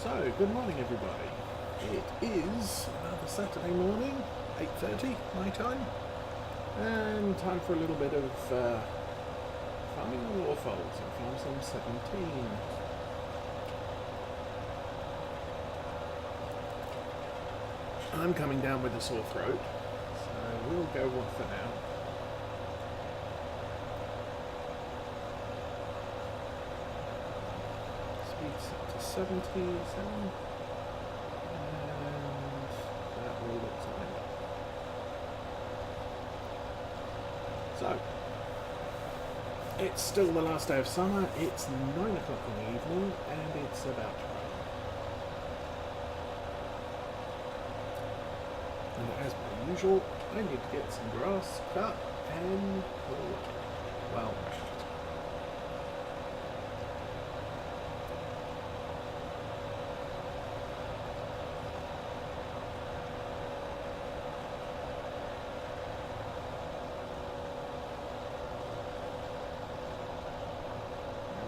So, good morning everybody. It is another Saturday morning, 8:30 my time, and time for a little bit of farming on Lawfolds in Farm Sim 17. I'm coming down with a sore throat, so we'll go one for now. Speed's up to 77, and that will look to end up. So, it's still the last day of summer, it's 9 o'clock in the evening, and it's about to rain. And as per usual, I need to get some grass cut and well,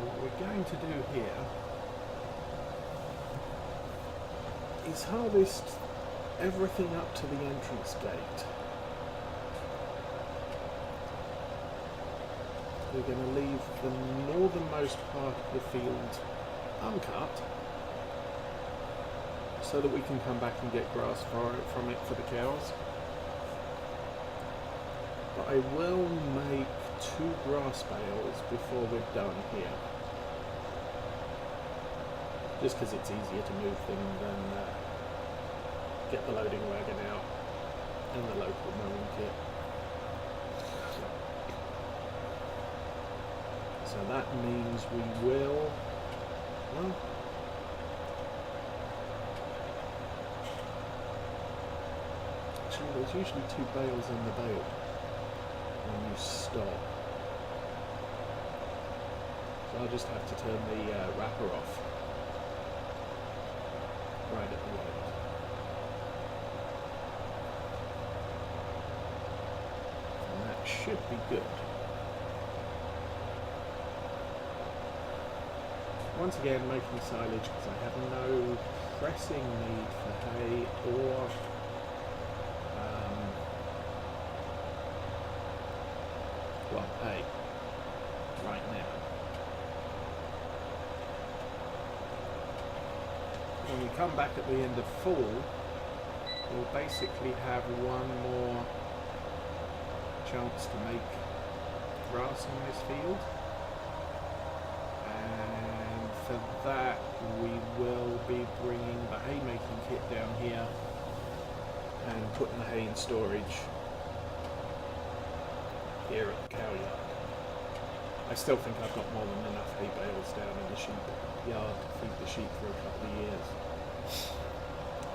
what we're going to do here is harvest everything up to the entrance gate. We're going to leave the northernmost part of the field uncut so that we can come back and get grass from it for the cows. But I will make 2 grass bales before we're done here. Just because it's easier to move them than get the loading wagon out and the local mowing kit. So that means we will, well, actually there's usually 2 bales in the bale when you stop. So I'll just have to turn the wrapper off right at the end. Should be good. Once again, making silage because I have no pressing need for hay or hay right now. When we come back at the end of fall, we'll basically have one more chance to make grass on this field, and for that we will be bringing the haymaking kit down here and putting the hay in storage here at the cow yard. I still think I've got more than enough hay bales down in the sheep yard to feed the sheep for a couple of years.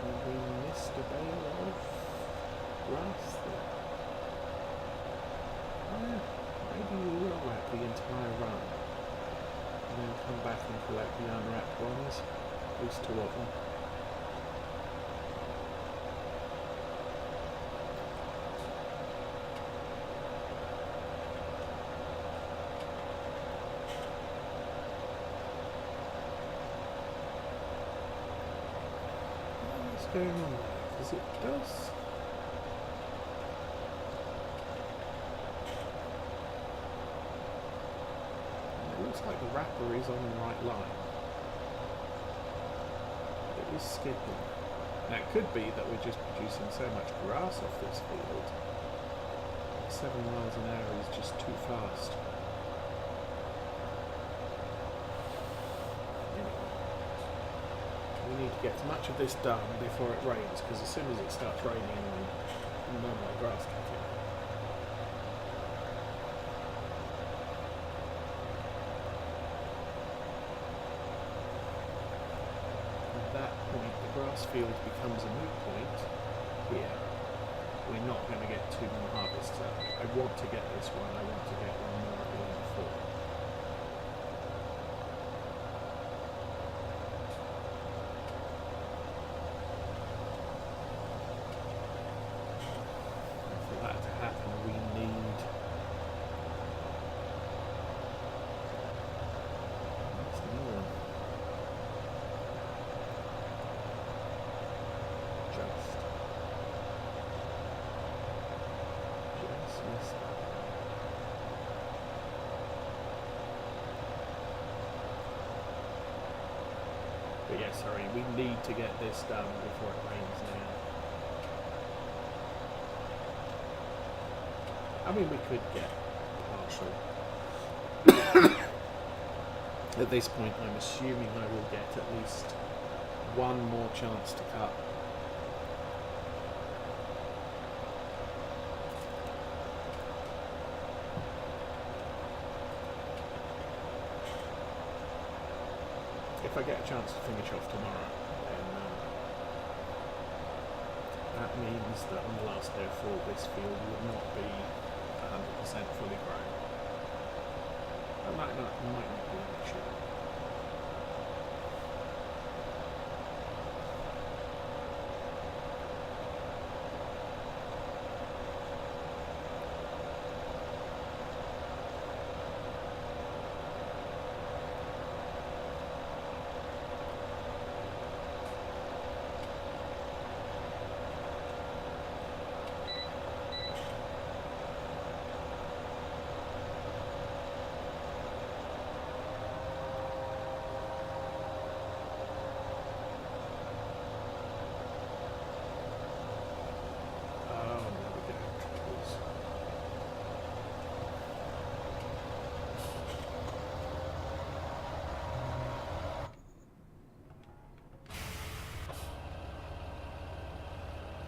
And we missed a bale of grass there. Maybe we will wrap the entire run and then come back and collect the unwrapped ones, at least 2 of them. What's going on there? Because it does... looks like the wrapper is on the right line. It is skipping. Now it could be that we're just producing so much grass off this field. 7 miles an hour is just too fast. Anyway, we need to get as much of this done before it rains, because as soon as it starts raining, no more grass cutting. Grass field becomes a moot point here. We're not going to get 2 more harvests out. I want to get this one, I want to get one more at the end of fall. And for that to happen, we need But yeah, sorry, we need to get this done before it rains now. I mean, we could get partial. At this point, I'm assuming I will get at least one more chance to cut. If I get a chance to finish off tomorrow, then that means that on the last day of fall this field would not be 100% fully grown. That might not be an issue.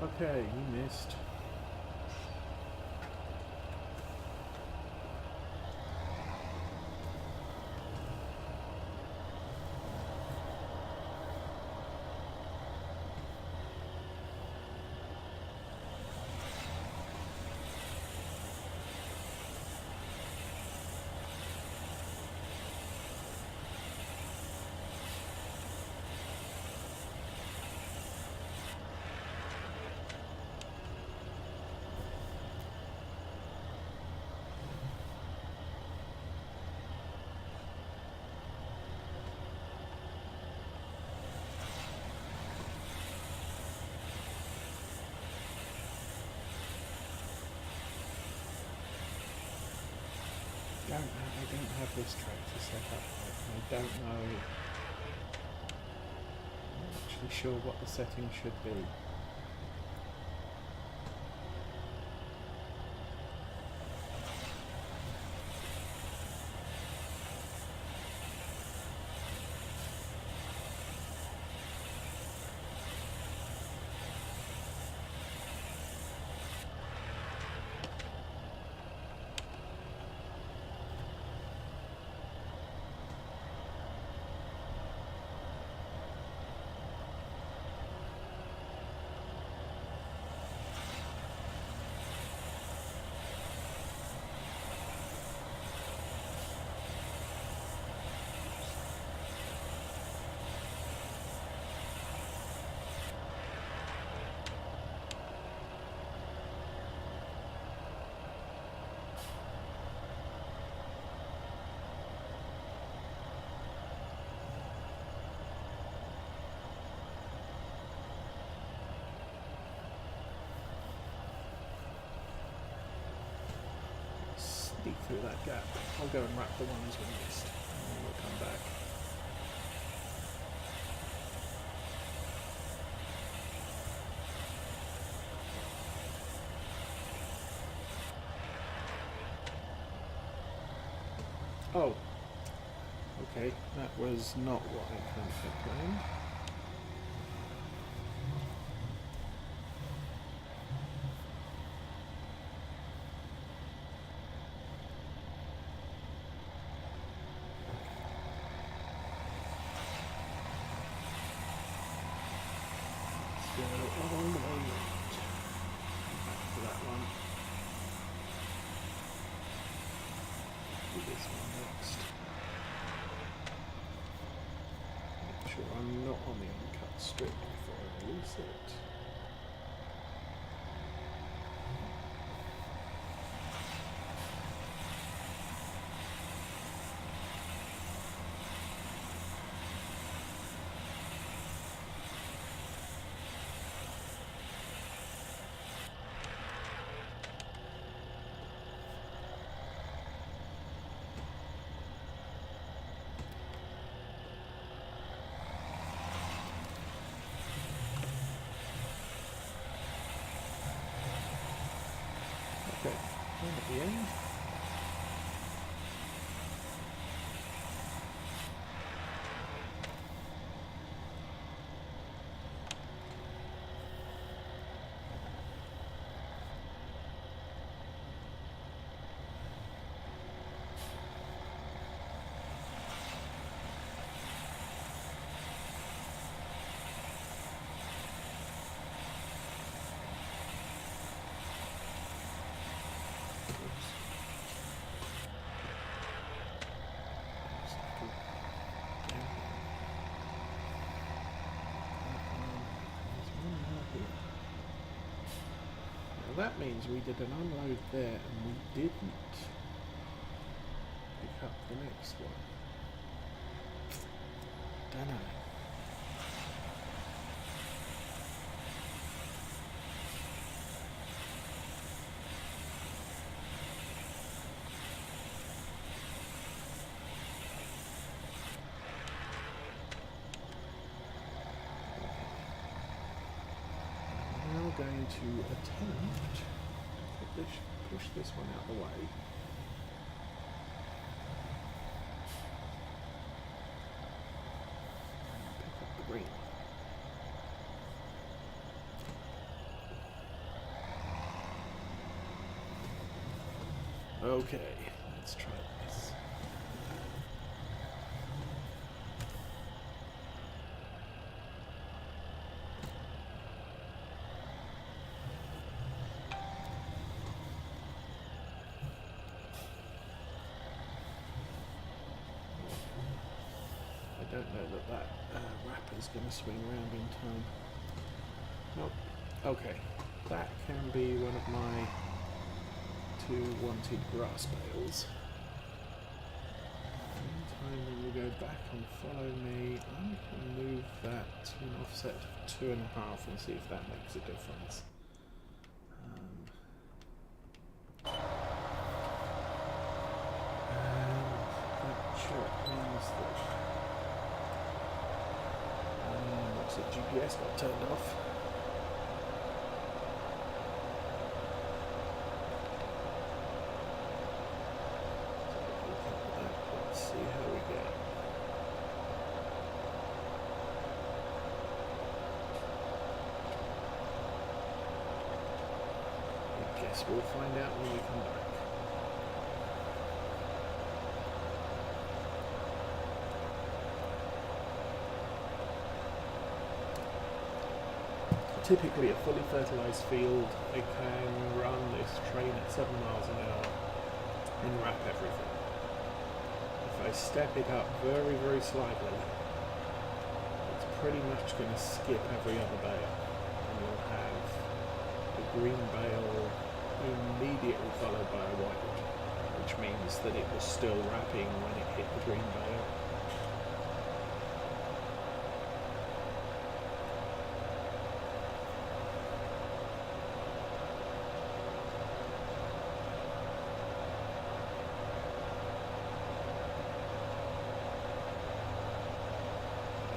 Okay, you missed. I don't have this tractor set up right. I don't know. I'm not actually sure what the settings should be. Sneak through that gap. I'll go and wrap the ones we missed, and then we'll come back. Oh, okay, that was not what I had planned. Go all the way around. Back to that one. Do this one next. Make sure I'm not on the uncut strip before I release it. the end. That means we did an unload there and we didn't pick up the next one. Dunno. Going to attempt to push this one out of the way. Pick up the green one. Okay, let's try this. I don't know that wrapper's going to swing around in time. Nope. Okay, that can be one of my 2 wanted grass bales. Meantime, when we go back and follow me, I'm going to move that to an offset of 2.5 and see if that makes a difference. The GPS got turned off. Let's see how we go. I guess we'll find out when we come back. Typically a fully fertilised field, I can run this train at 7 miles an hour and wrap everything. If I step it up very, very slightly, it's pretty much going to skip every other bale. And you'll have the green bale immediately followed by a white one, which means that it was still wrapping when it hit the green bale.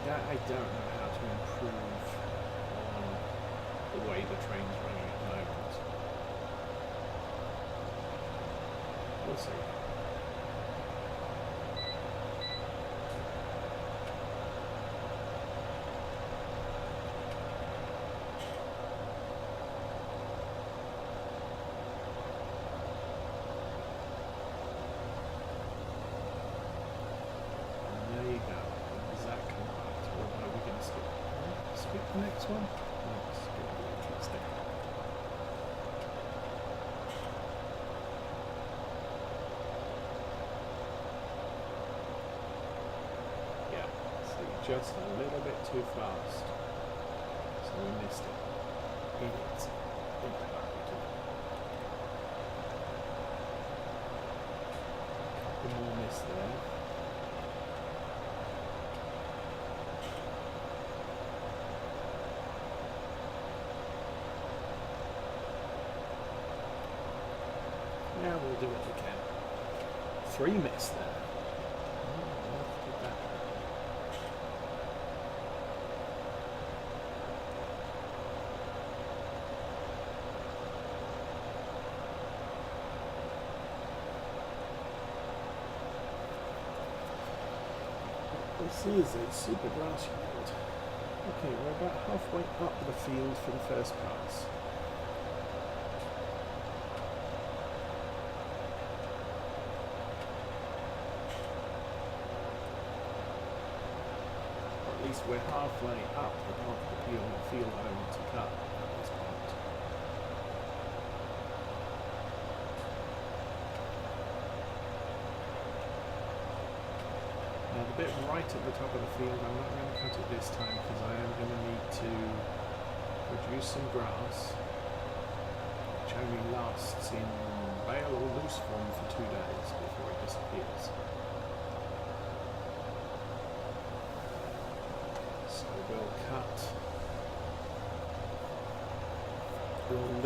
I don't know how to improve on the way the train's running at the moment. We'll see. The next one? Let's go interesting. Yeah, see, just a little bit too fast. So we missed it. Idiots. Couple more miss there. Now we'll do what we can. 3 miss there. This is a super grass yield. Okay, we're about halfway up the field for the first pass. Or at least we're halfway up the part of the field I want to cut at this point. Now the bit right at the top of the field, I'm not going to cut it this time because I am going to need to produce some grass, which only lasts in bale or loose form for 2 days before it disappears. So we'll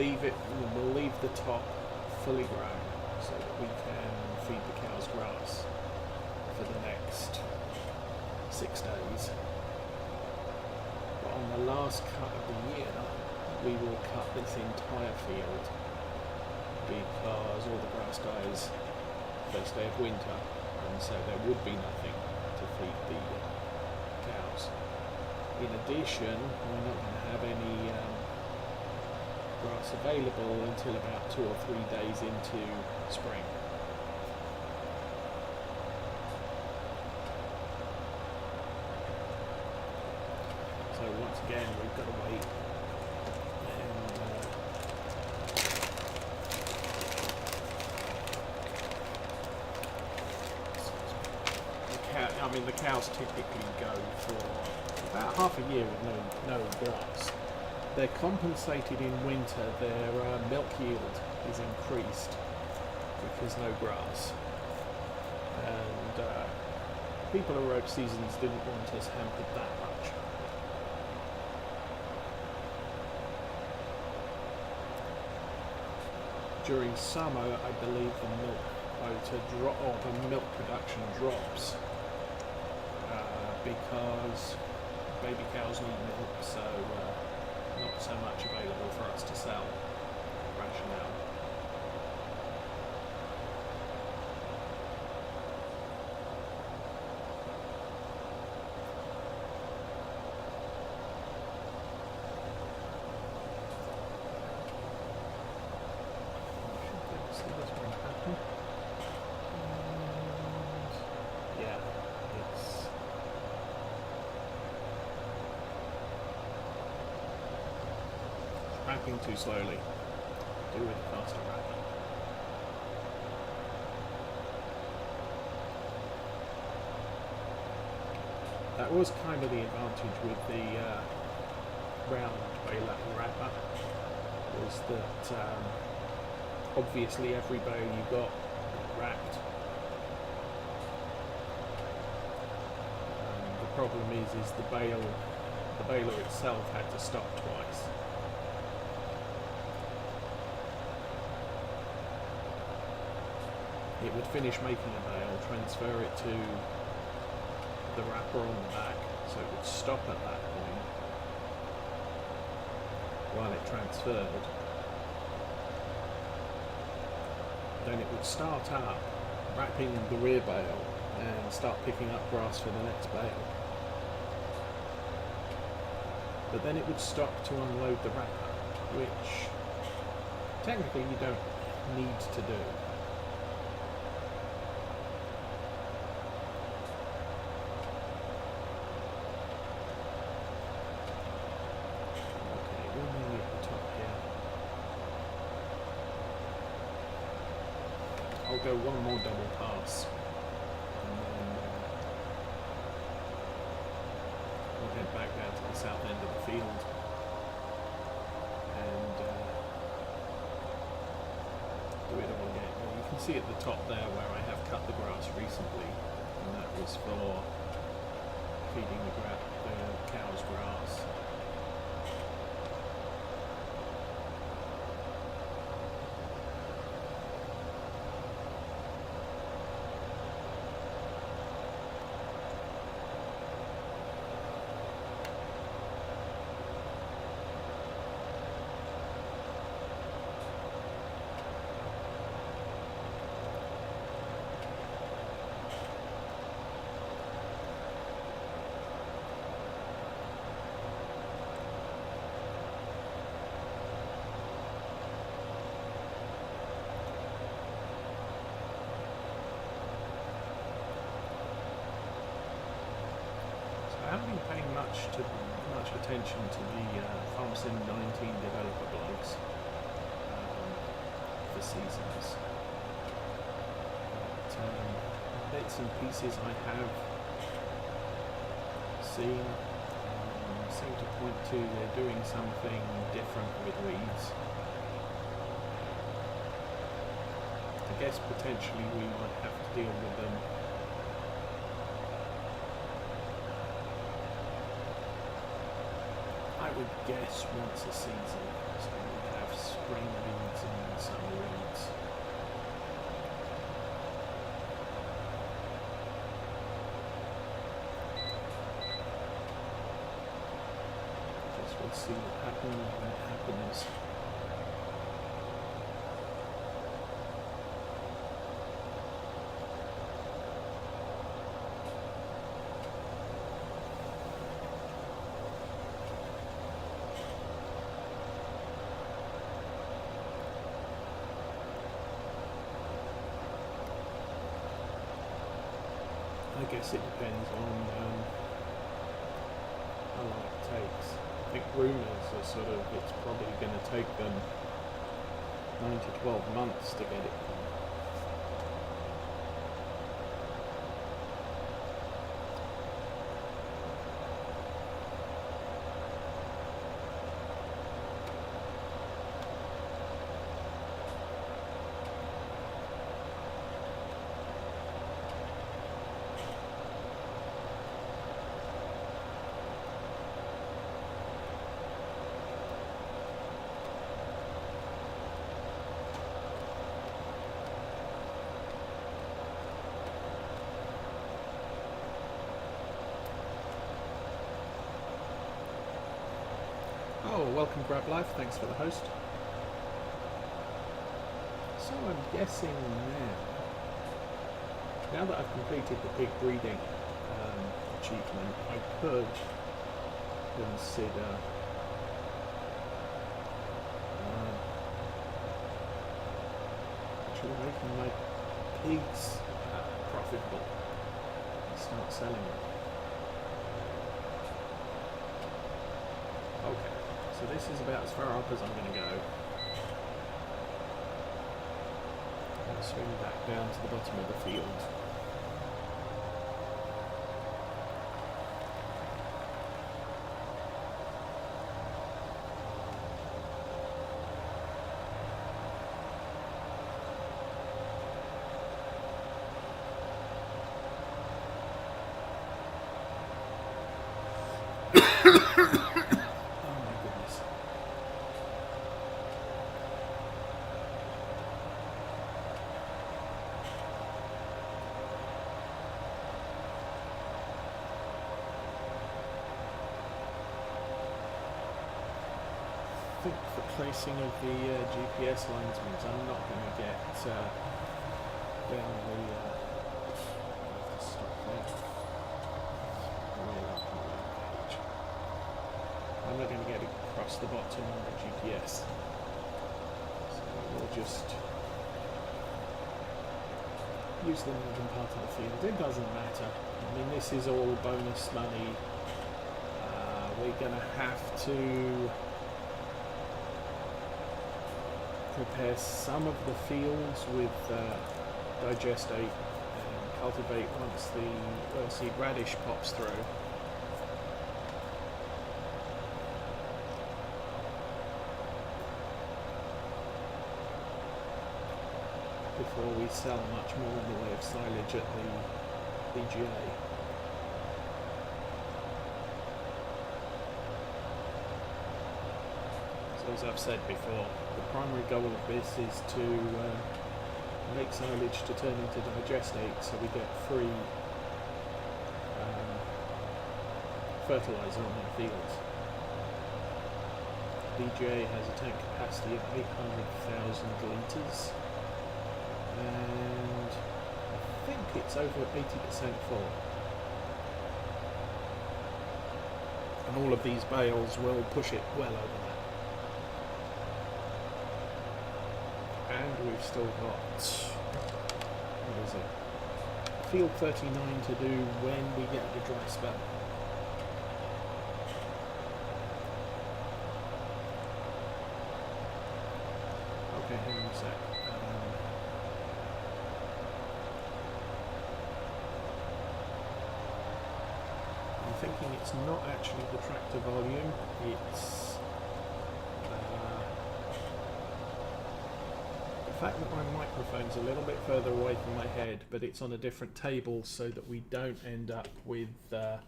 leave the top fully grown so that we can feed the cows grass for the next 6 days. But on the last cut of the year, we will cut this entire field because all the grass dies first day of winter, and so there would be nothing to feed the cows. In addition, we're not going to have any grass available until about 2 or 3 days into spring. So once again, we've got to wait. And the cows typically go for about half a year with no grass. They're compensated in winter. Their milk yield is increased because no grass. And people who wrote seasons didn't want us hampered that much. During summer, I believe the milk quota the milk production drops because baby cows need milk, so not so much available for us to sell rationale. Wrapping too slowly. Do with a faster wrapper. That was kind of the advantage with the round baler and wrapper, was that obviously every bale you got wrapped. The problem is the baler itself had to stop twice. It would finish making a bale, transfer it to the wrapper on the back, so it would stop at that point while it transferred. Then it would start up, wrapping the rear bale, and start picking up grass for the next bale. But then it would stop to unload the wrapper, which technically you don't need to do. I'll go one more double pass, and then we'll head back down to the south end of the field, and do it all again. Well, you can see at the top there where I have cut the grass recently, and that was for feeding the cows grass. much attention to the FarmSim 19 developer blogs for seasons. But, bits and pieces I have seen seem to point to they're doing something different with weeds. I guess potentially we might have to deal with them I would guess once a season, so we have spring weeds and summer weeds. Guess we'll see what happens when it happens. I guess it depends on how long it takes. I think rumours are sort of, it's probably going to take them 9 to 12 months to get it done. Oh, welcome Grab Life, thanks for the host. So I'm guessing now that I've completed the pig breeding achievement, I could consider actually making my pigs profitable and start selling them. Okay. So this is about as far up as I'm going to go. I'll swing back down to the bottom of the field. I think the placing of the GPS lines means I'm not going to get down the stop there. I'm not going to get across the bottom on the GPS, so we'll just use the northern part of the field. It doesn't matter. I mean, this is all bonus money. We're going to have to prepare some of the fields with digestate and cultivate once the oilseed radish pops through. Before we sell much more in the way of silage at the BGA. So as I've said before, the primary goal of this is to make silage to turn into digestate so we get free fertiliser on our fields. BGA has a tank capacity of 800,000 litres and I think it's over 80% full. And all of these bales will push it well over that. And we've still got, what is it, field 39 to do when we get the dry spell. thinking it's not actually the tractor volume, it's the fact that my microphone's a little bit further away from my head, but it's on a different table so that we don't end up with the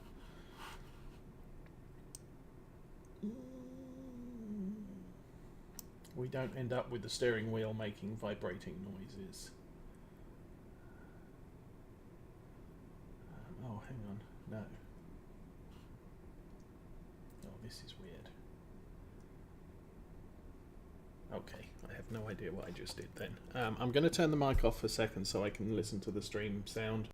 steering wheel making vibrating noises. Oh, hang on, no. Oh, this is weird. Okay, I have no idea what I just did then. I'm going to turn the mic off for a second so I can listen to the stream sound.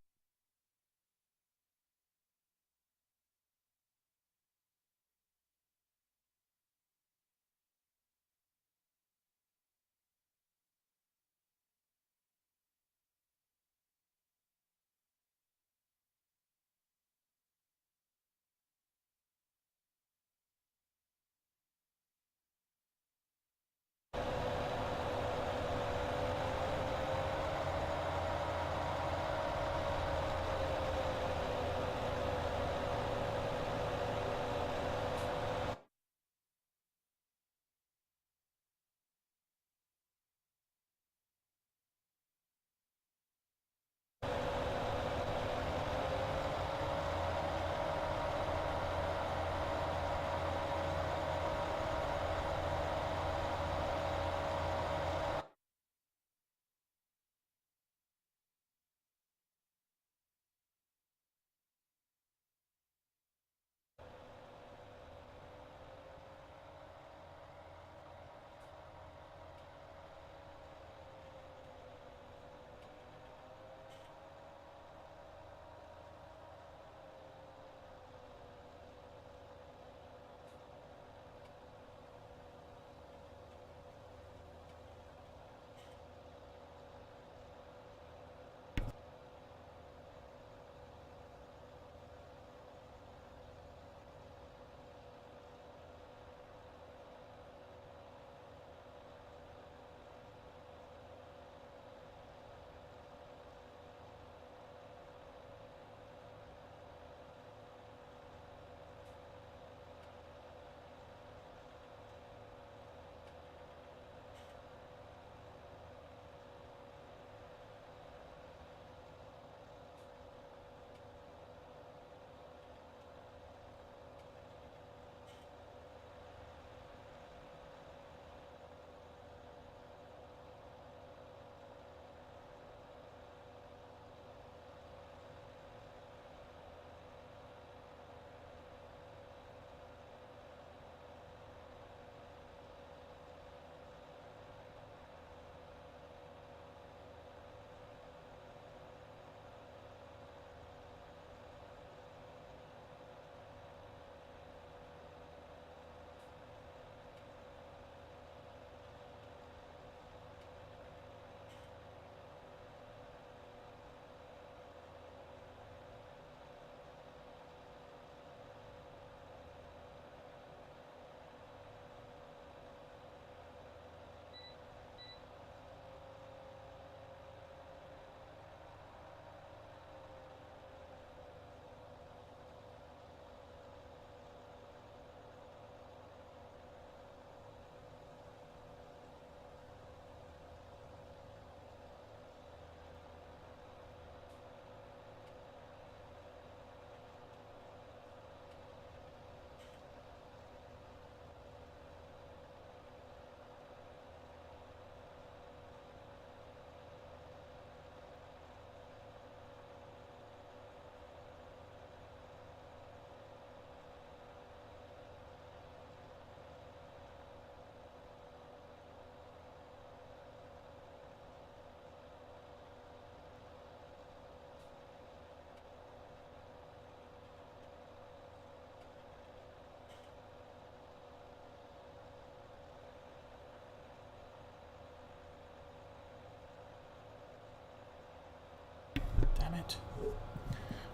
Damn it.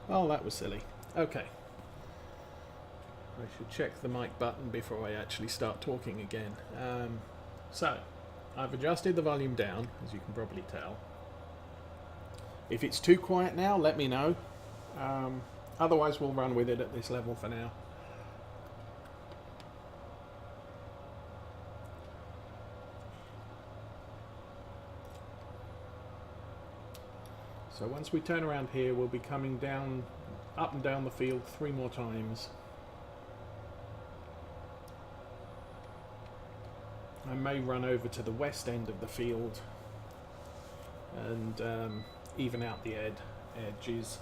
Oh, that was silly. Okay. I should check the mic button before I actually start talking again. So, I've adjusted the volume down, as you can probably tell. If it's too quiet now, let me know. Otherwise we'll run with it at this level for now. So once we turn around here, we'll be coming down, up and down the field 3 more times. I may run over to the west end of the field and even out the edges.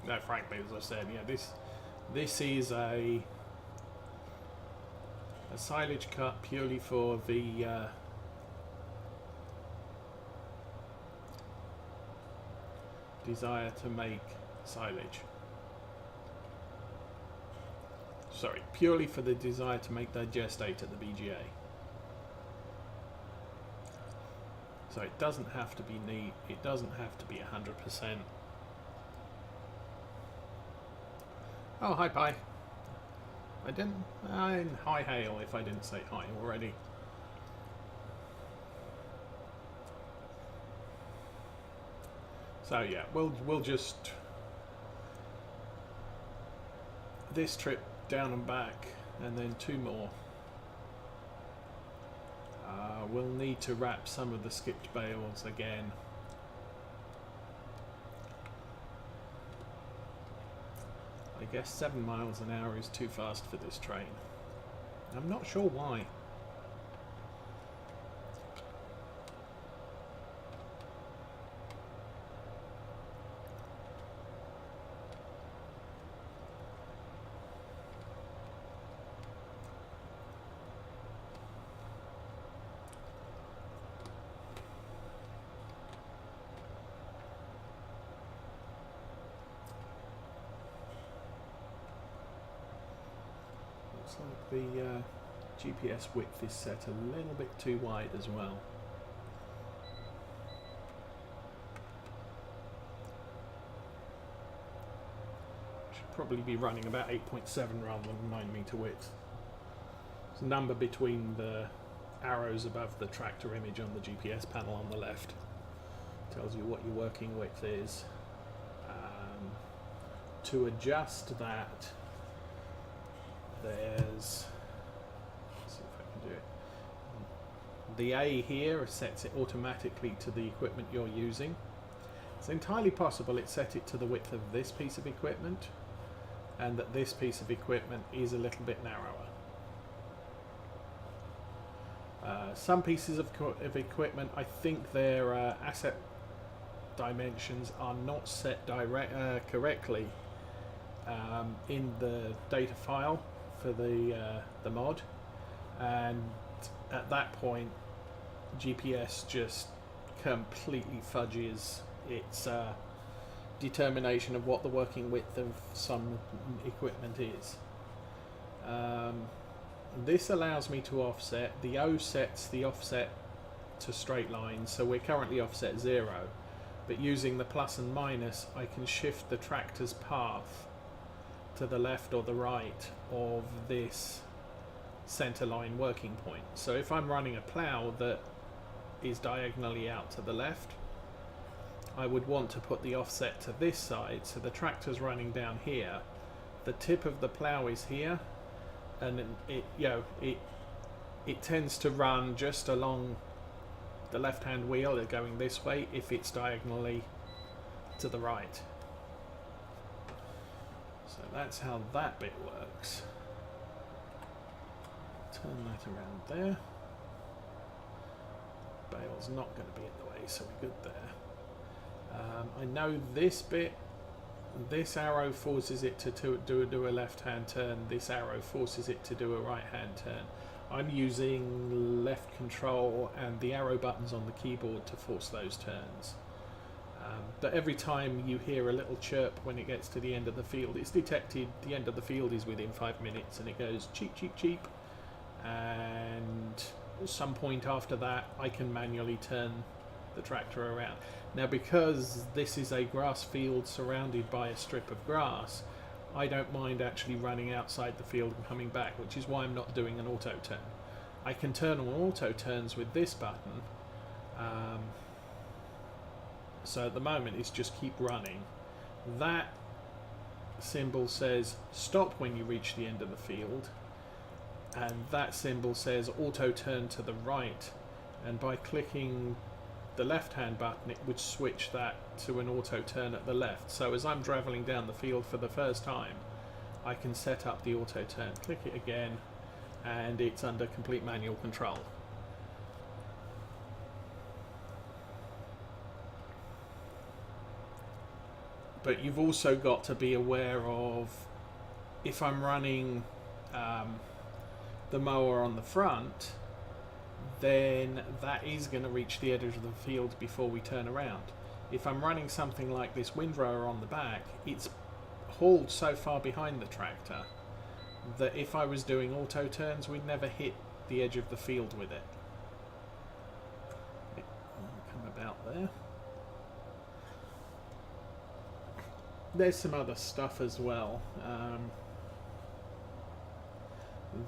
No, frankly, as I said, yeah, this is a silage cut purely for the desire to make silage. Sorry, purely for the desire to make digestate at the BGA. So it doesn't have to be neat, it doesn't have to be 100%. Oh, hi Pi. Hi Hail if I didn't say hi already. So yeah, we'll just this trip down and back, and then 2 more. We'll need to wrap some of the skipped bales again. I guess 7 miles an hour is too fast for this train. I'm not sure why. Looks like the GPS width is set a little bit too wide as well. Should probably be running about 8.7 rather than 9 meter width. It's a number between the arrows above the tractor image on the GPS panel on the left. Tells you what your working width is. To adjust that, let's see if I can do it. The A here sets it automatically to the equipment you're using. It's entirely possible it set it to the width of this piece of equipment, and that this piece of equipment is a little bit narrower. Some pieces of equipment, I think their asset dimensions are not set correctly in the data file for the mod, and at that point GPS just completely fudges its determination of what the working width of some equipment is. This allows me to offset. The O sets the offset to straight lines, so we're currently offset 0, but using the plus and minus I can shift the tractor's path to the left or the right of this center line working point. So if I'm running a plough that is diagonally out to the left, I would want to put the offset to this side, so the tractor's running down here, the tip of the plough is here, and it tends to run just along the left hand wheel going this way if it's diagonally to the right. So that's how that bit works. Turn that around there. Bale's not going to be in the way, so we're good there. I know this bit, this arrow forces it to do a left hand turn, this arrow forces it to do a right hand turn. I'm using left control and the arrow buttons on the keyboard to force those turns. But every time you hear a little chirp when it gets to the end of the field, it's detected the end of the field is within 5 minutes, and it goes cheep, cheep, cheep. And at some point after that, I can manually turn the tractor around. Now, because this is a grass field surrounded by a strip of grass, I don't mind actually running outside the field and coming back, which is why I'm not doing an auto turn. I can turn on auto turns with this button, So at the moment it's just keep running. That symbol says stop when you reach the end of the field, and that symbol says auto turn to the right, and by clicking the left hand button it would switch that to an auto turn at the left. So as I'm travelling down the field for the first time, I can set up the auto turn, click it again, and it's under complete manual control. But you've also got to be aware of, if I'm running the mower on the front, then that is going to reach the edge of the field before we turn around. If I'm running something like this windrower on the back, it's hauled so far behind the tractor that if I was doing auto turns, we'd never hit the edge of the field with it. Come about there. There's some other stuff as well.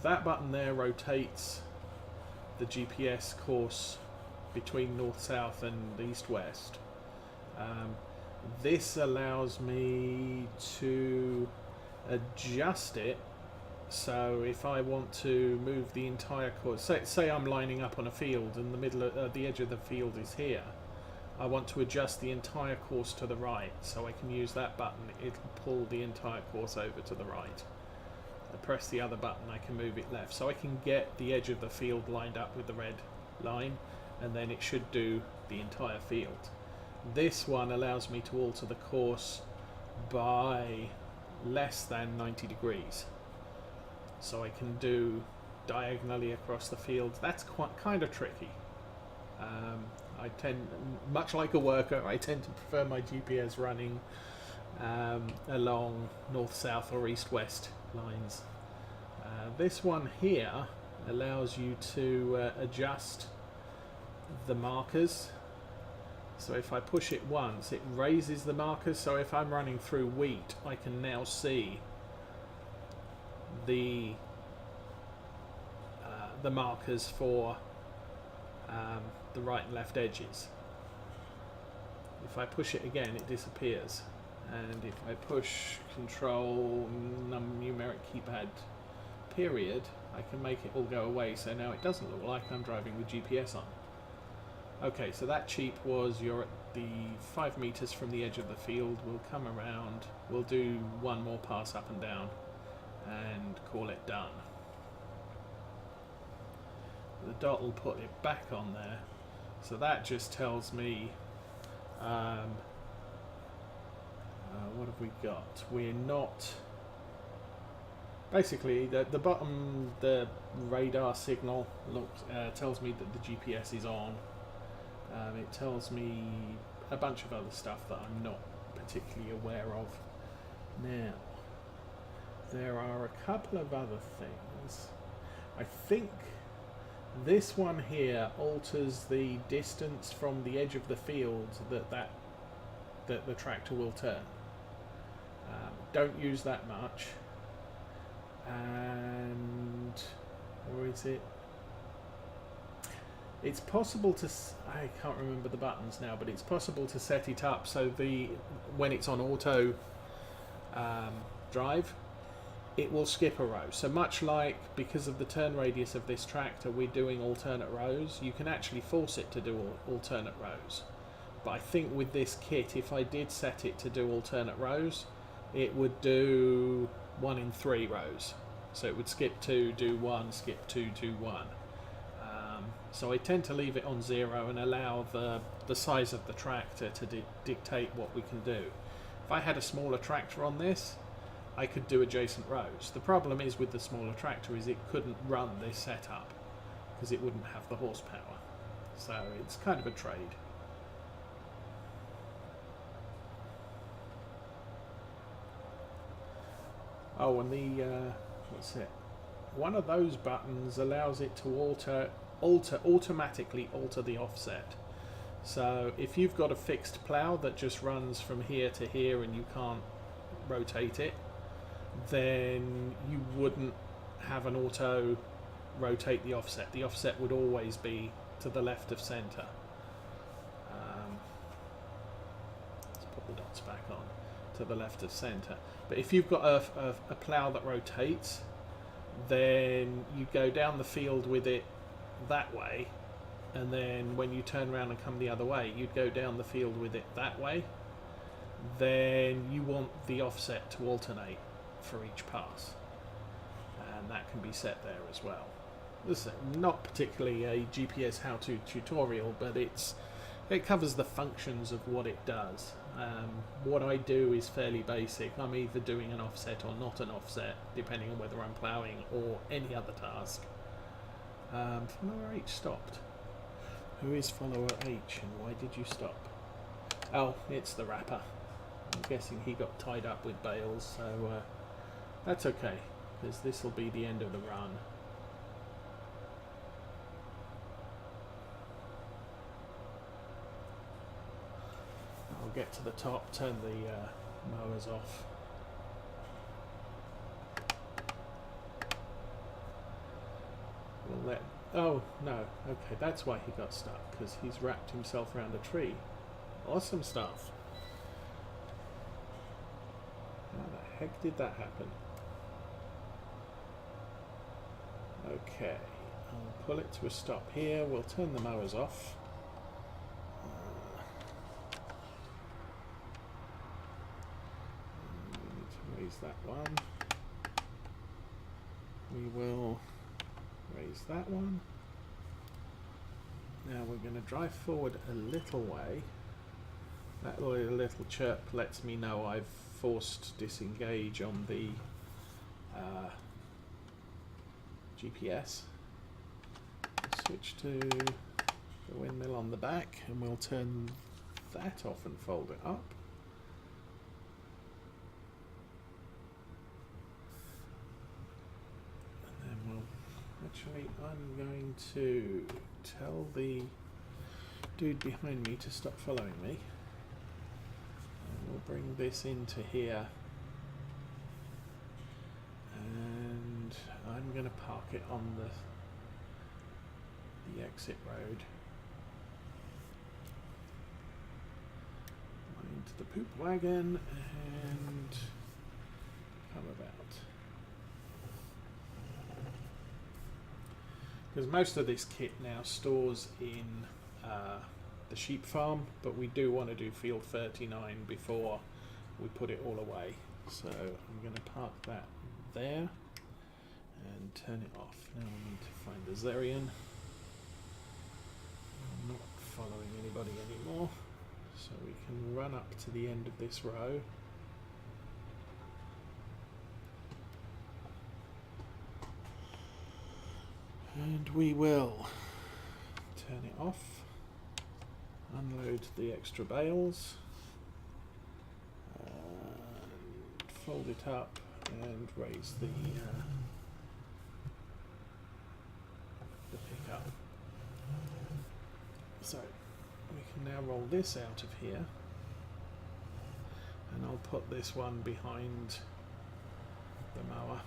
That button there rotates the GPS course between north-south and east-west. This allows me to adjust it, so if I want to move the entire course, say I'm lining up on a field and the middle of the edge of the field is here, I want to adjust the entire course to the right, so I can use that button. It'll pull the entire course over to the right. I press the other button, I can move it left, so I can get the edge of the field lined up with the red line, and then it should do the entire field. This one allows me to alter the course by less than 90 degrees, so I can do diagonally across the field. That's kind of tricky. I tend, much like a worker, I tend to prefer my GPS running along north-south or east-west lines. This one here allows you to adjust the markers. So if I push it once, it raises the markers. So if I'm running through wheat, I can now see the markers for the right and left edges. If I push it again, it disappears, and if I push Control numeric keypad period, I can make it all go away, so now it doesn't look like I'm driving with GPS on. Okay, so that cheap was you're at the 5 meters from the edge of the field. We'll come around, we'll do one more pass up and down and call it done. The dot will put it back on there, so that just tells me what have we got? We're not, basically the bottom, the radar signal looks tells me that the GPS is on. It tells me a bunch of other stuff that I'm not particularly aware of now. There are a couple of other things. I think this one here alters the distance from the edge of the field that the tractor will turn. Don't use that much. And, or is it? It's possible to, I can't remember the buttons now, but it's possible to set it up so when it's on auto drive, it will skip a row. So much like, because of the turn radius of this tractor, we're doing alternate rows, you can actually force it to do alternate rows. But I think with this kit, if I did set it to do alternate rows, it would do 1 in 3 rows. So it would skip 2, do 1, skip 2, do 1. So I tend to leave it on 0 and allow the size of the tractor to dictate what we can do. If I had a smaller tractor on this, I could do adjacent rows. The problem is with the smaller tractor is it couldn't run this setup because it wouldn't have the horsepower. So it's kind of a trade. Oh, and the what's it? One of those buttons allows it to automatically alter the offset. So if you've got a fixed plough that just runs from here to here and you can't rotate it, then you wouldn't have an auto rotate the offset. The offset would always be to the left of centre. put the dots back on to the left of centre. But if you've got a plough that rotates, then you go down the field with it that way, and then when you turn around and come the other way, you'd go down the field with it that way. Then you want the offset to alternate for each pass, and that can be set there as well. This is not particularly a GPS how-to tutorial, but it covers the functions of what it does. What I do is fairly basic. I'm either doing an offset or not an offset, depending on whether I'm ploughing or any other task. Follower H stopped. Who is follower H, and why did you stop? Oh, it's the wrapper. I'm guessing he got tied up with bales, so that's okay, because this will be the end of the run. I'll get to the top, turn the mowers off. We'll let... Oh, no. Okay, that's why he got stuck, because he's wrapped himself around a tree. Awesome stuff. How the heck did that happen? Okay, I'll pull it to a stop here. We'll turn the mowers off. We need to raise that one. We will raise that one. Now we're going to drive forward a little way. That little chirp lets me know I've forced disengage on the GPS. Switch to the windmill on the back, and we'll turn that off and fold it up. And then we'll... Actually, I'm going to tell the dude behind me to stop following me. And we'll bring this into here. And I'm going to park it on the exit road. Into the poop wagon and come about. Because most of this kit now stores in the sheep farm, but we do want to do field 39 before we put it all away. So I'm going to park that there and turn it off. Now we need to find the Zerion. I'm not following anybody anymore, so we can run up to the end of this row. And we will turn it off, unload the extra bales, and fold it up and raise the pickup. So we can now roll this out of here, and I'll put this one behind the mower.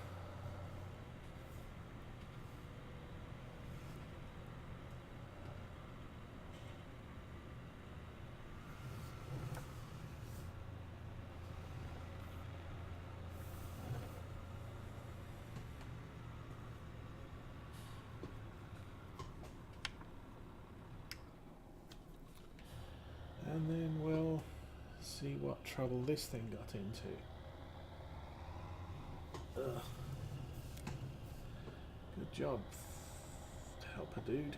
And then we'll see what trouble this thing got into. Ugh. Good job, helper dude.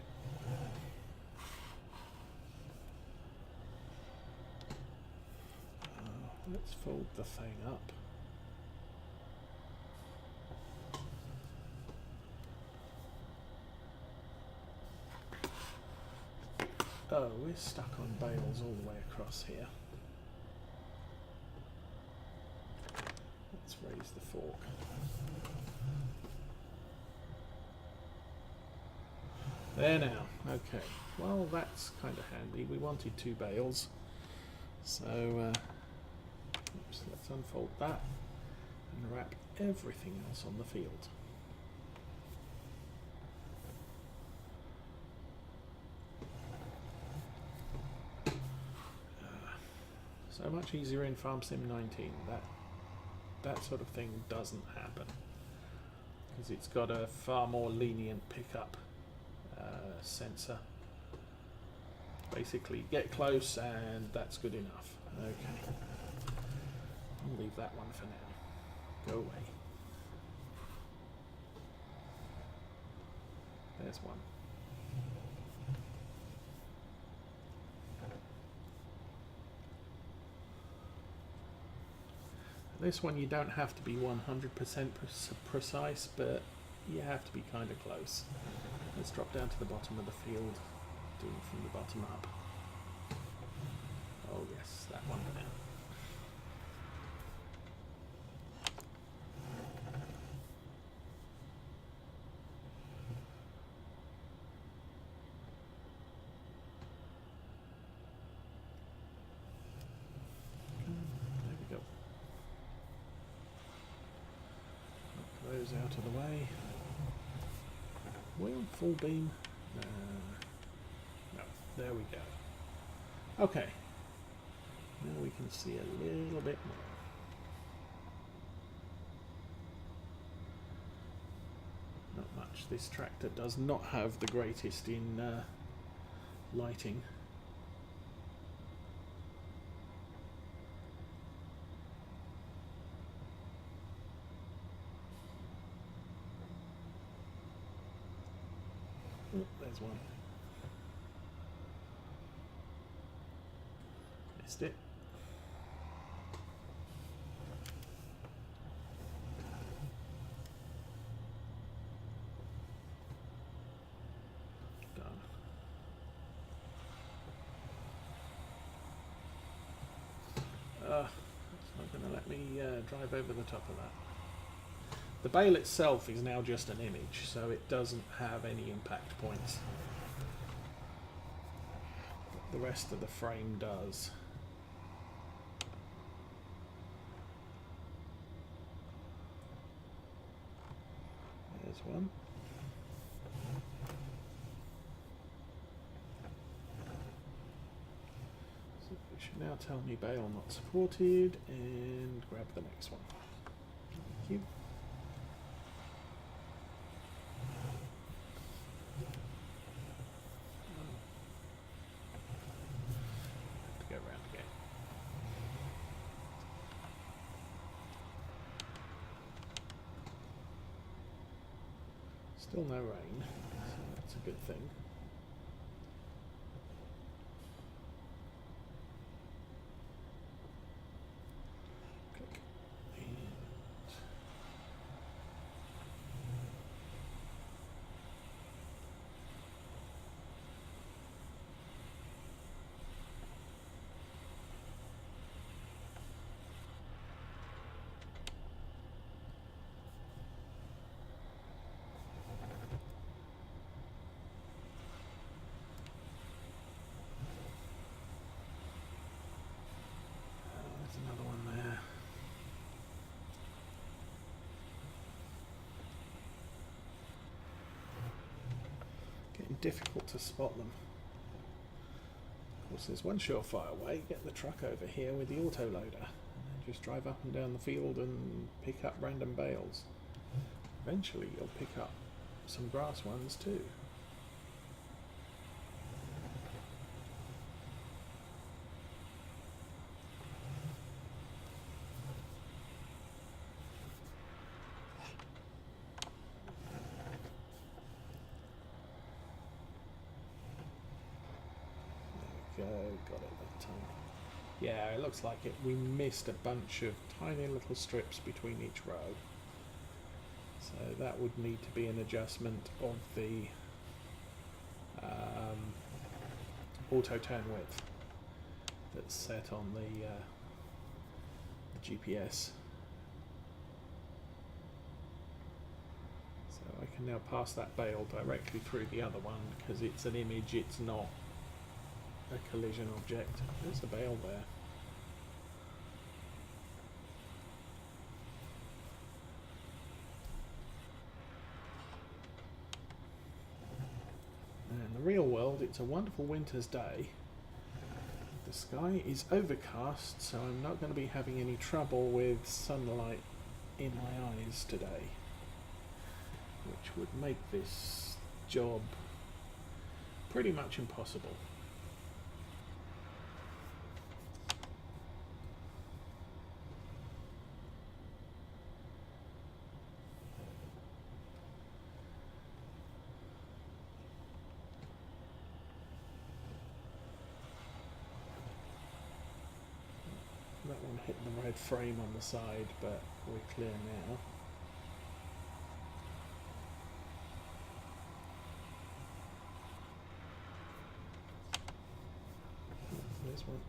Let's fold the thing up. Oh, we're stuck on bales all the way across here. Let's raise the fork. There now. Okay. Well, that's kind of handy. We wanted 2 bales. So, oops, let's unfold that and wrap everything else on the field. So much easier in Farm Sim 19. That sort of thing doesn't happen because it's got a far more lenient pickup sensor. Basically, get close and that's good enough. Okay, I'll leave that one for now. Go away. There's one. This one you don't have to be 100% precise, but you have to be kind of close. Let's drop down to the bottom of the field, do it from the bottom up. Oh yes, that one now. There we go. Knock those out of the way. Wheel full beam. No, there we go. Okay. Now we can see a little bit more. Not much. This tractor does not have the greatest in lighting. Oh, there's one. Missed it. Done. It's not going to let me drive over the top of that. The bale itself is now just an image, so it doesn't have any impact points. But the rest of the frame does. There's one. So it should now tell me bale not supported, and grab the next one. Thank you. Still no rain, so that's a good thing. Click. And there's another one there. Getting difficult to spot them. Of course, there's one surefire way: get the truck over here with the autoloader, and then just drive up and down the field and pick up random bales. Eventually, you'll pick up some grass ones too. Got it that time. Yeah, it looks like it. We missed a bunch of tiny little strips between each row. So that would need to be an adjustment of the auto turn width that's set on the GPS. So I can now pass that bale directly through the other one because it's an image, it's not a collision object. There's the bale there. And in the real world, it's a wonderful winter's day, The sky is overcast, so I'm not going to be having any trouble with sunlight in my eyes today, which would make this job pretty much impossible. That one hit the red frame on the side, but we're clear now. There's one.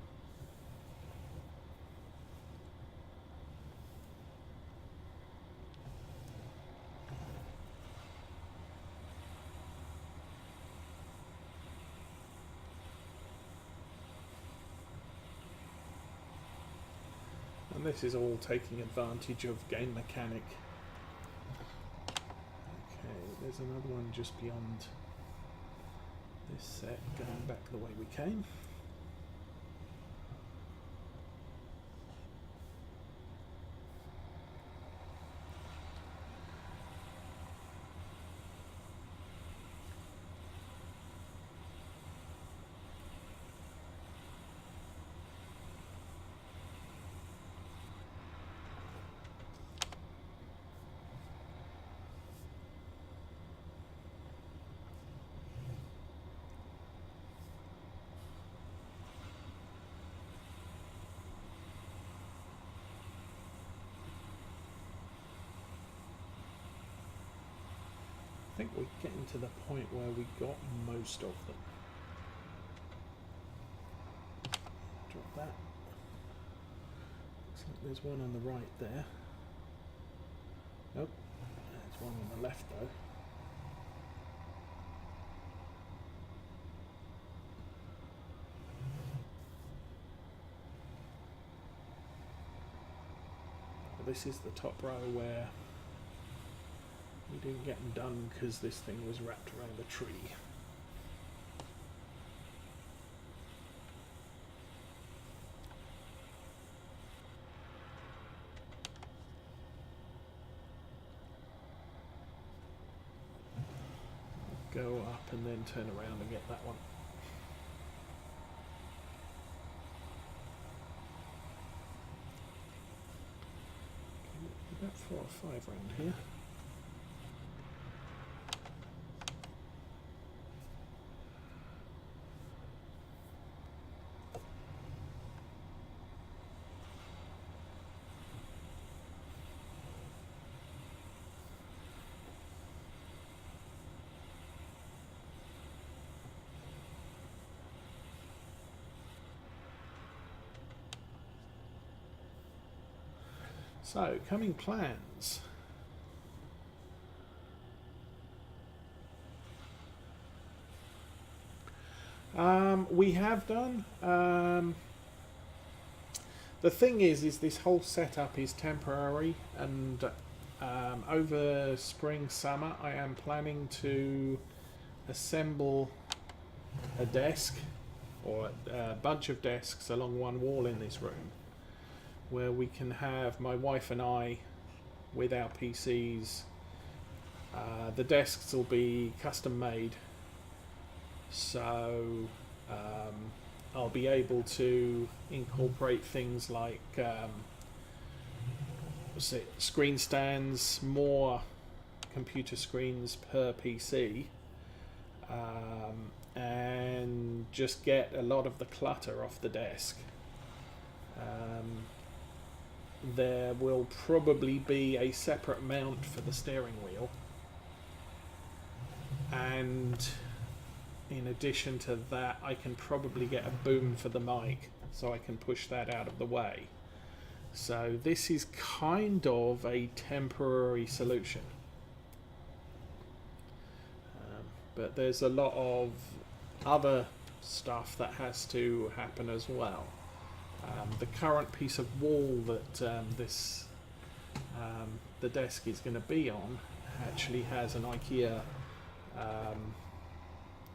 And this is all taking advantage of game mechanic. Okay, there's another one just beyond this set, going back the way we came. I think we're getting to the point where we got most of them. Drop that. Looks like there's one on the right there. Nope, there's one on the left though. This is the top row where we didn't get them done because this thing was wrapped around a tree. Go up and then turn around and get that one. Okay, about 4 or 5 around here. So, coming plans. We have done. The thing is this whole setup is temporary, and over spring, summer, I am planning to assemble a desk or a bunch of desks along one wall in this room, where we can have my wife and I with our PCs. The desks will be custom made, so I'll be able to incorporate things like screen stands, more computer screens per PC, and just get a lot of the clutter off the desk. There will probably be a separate mount for the steering wheel, and in addition to that I can probably get a boom for the mic so I can push that out of the way. So this is kind of a temporary solution, but there's a lot of other stuff that has to happen as well. The current piece of wall that the desk is going to be on actually has an IKEA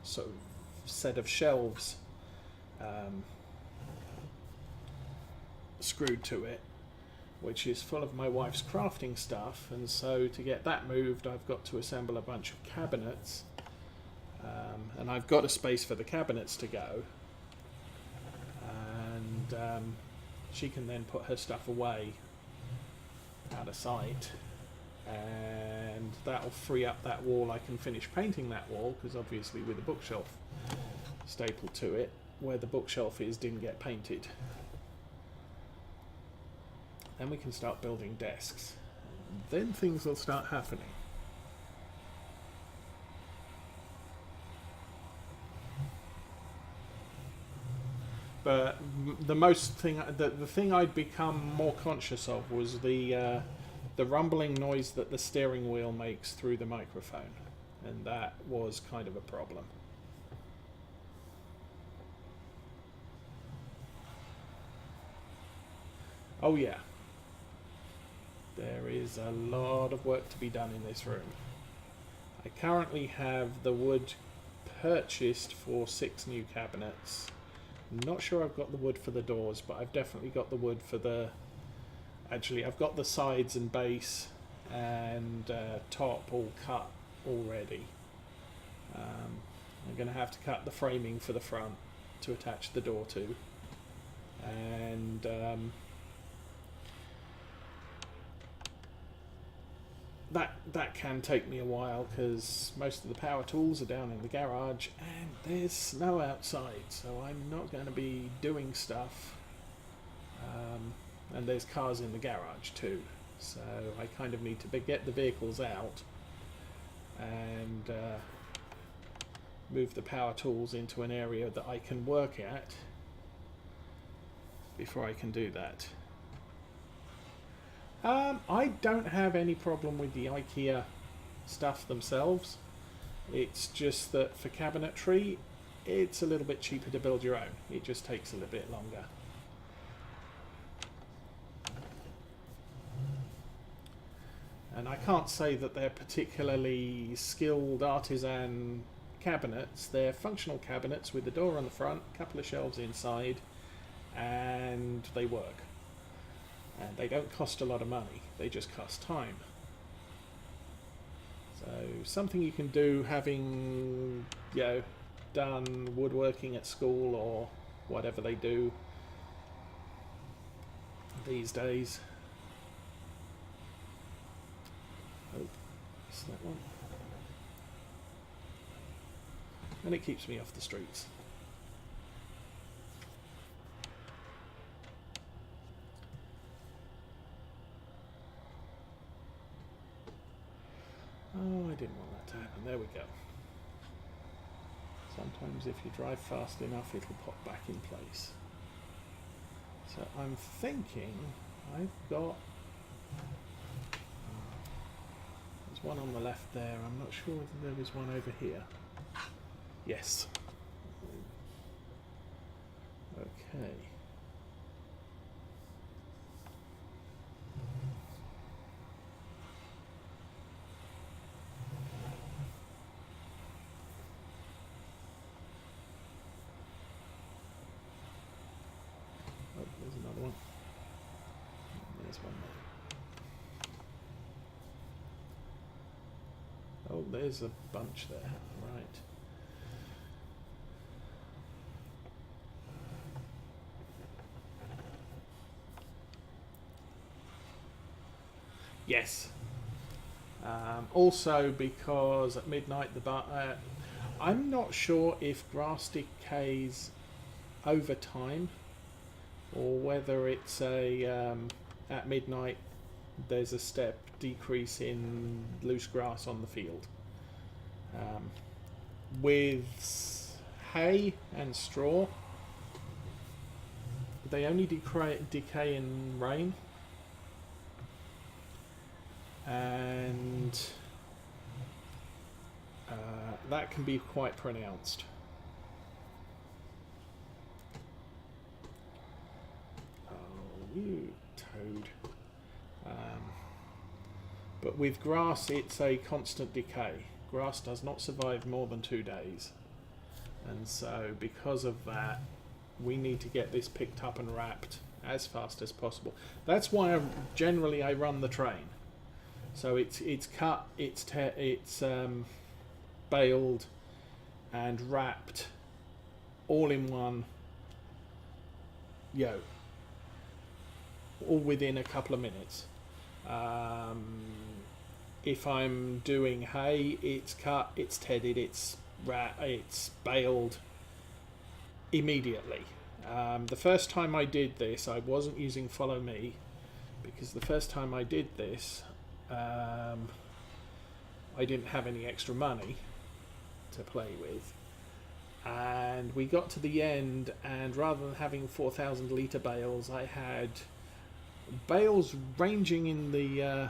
sort of set of shelves screwed to it, which is full of my wife's crafting stuff, and so to get that moved I've got to assemble a bunch of cabinets, and I've got a space for the cabinets to go, and she can then put her stuff away out of sight, and that'll free up that wall. I can finish painting that wall, because obviously with a bookshelf stapled to it, where the bookshelf is didn't get painted. Then we can start building desks. Then things will start happening. But the thing I'd become more conscious of was the rumbling noise that the steering wheel makes through the microphone, and that was kind of a problem. Oh yeah. There is a lot of work to be done in this room. I currently have the wood purchased for 6 new cabinets. I'm not sure I've got the wood for the doors, but I've definitely got the wood for the... Actually, I've got the sides and base and top all cut already. I'm going to have to cut the framing for the front to attach the door to. And... That can take me a while, because most of the power tools are down in the garage and there's snow outside, so I'm not going to be doing stuff, and there's cars in the garage too, so I kind of need to get the vehicles out and move the power tools into an area that I can work at before I can do that. I don't have any problem with the IKEA stuff themselves. It's just that for cabinetry, it's a little bit cheaper to build your own. It just takes a little bit longer. And I can't say that they're particularly skilled artisan cabinets. They're functional cabinets with the door on the front, a couple of shelves inside, and they work. And they don't cost a lot of money, they just cost time. So something you can do, having, you know, done woodworking at school or whatever they do these days. Oh, missed that one. And it keeps me off the streets. Oh, I didn't want that to happen. There we go. Sometimes if you drive fast enough, it'll pop back in place. So I'm thinking I've got... there's one on the left there. I'm not sure whether there is one over here. Yes. Okay. Oh, there's a bunch there, right. Yes. Also, because at midnight I'm not sure if grass decays over time, or whether it's a at midnight there's a step decrease in loose grass on the field. With hay and straw, they only decay in rain, and that can be quite pronounced. Oh, you toad. But with grass, it's a constant decay. Grass does not survive more than 2 days. And so, because of that, we need to get this picked up and wrapped as fast as possible. That's why I run the train. So it's cut, it's baled and wrapped all in one yo, all within a couple of minutes. If I'm doing hay, it's cut, it's tedded, it's baled immediately. The first time I did this, I wasn't using Follow Me, because the first time I did this, I didn't have any extra money to play with, and we got to the end, and rather than having 4,000 litre bales, I had bales ranging in the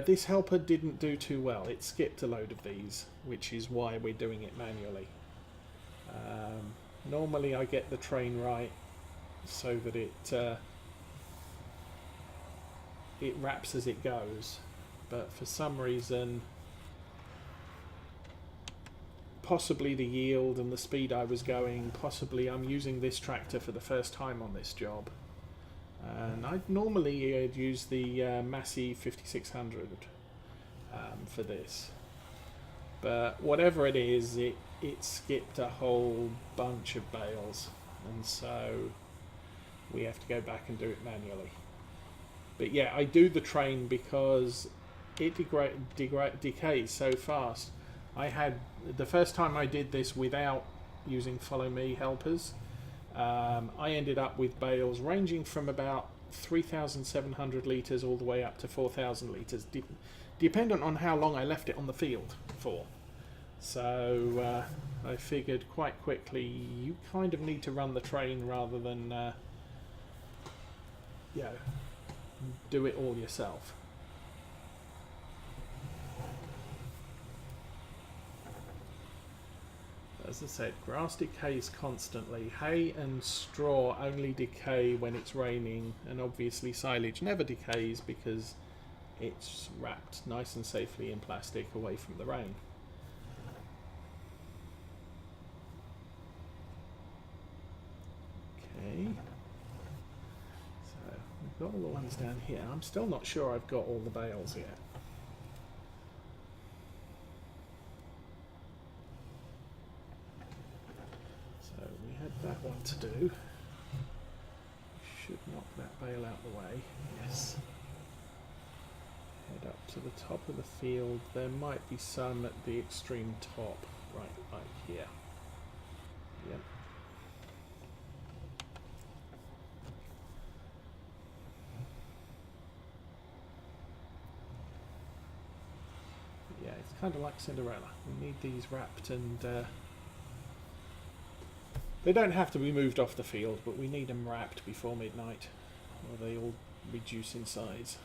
this helper didn't do too well. It skipped a load of these, which is why we're doing it manually. Normally I get the train right so that it wraps as it goes, but for some reason, possibly the yield and the speed I was going, possibly I'm using this tractor for the first time on this job, and I'd use the Massey 5600 for this, but whatever it is, it skipped a whole bunch of bales, and so we have to go back and do it manually. But yeah, I do the train because it decays so fast. I had the first time I did this without using Follow Me helpers, I ended up with bales ranging from about 3,700 litres all the way up to 4,000 litres, dependent on how long I left it on the field for. So I figured quite quickly you kind of need to run the train rather than do it all yourself. As I said, grass decays constantly. Hay and straw only decay when it's raining, and obviously silage never decays because it's wrapped nice and safely in plastic away from the rain. Okay, so we've got all the ones down here. I'm still not sure I've got all the bales yet. That one to do. Should knock that bale out the way. Yes. Head up to the top of the field. There might be some at the extreme top, right like here. Yep. Yeah, it's kind of like Cinderella. We need these wrapped and they don't have to be moved off the field, but we need them wrapped before midnight, or they all reduce in size.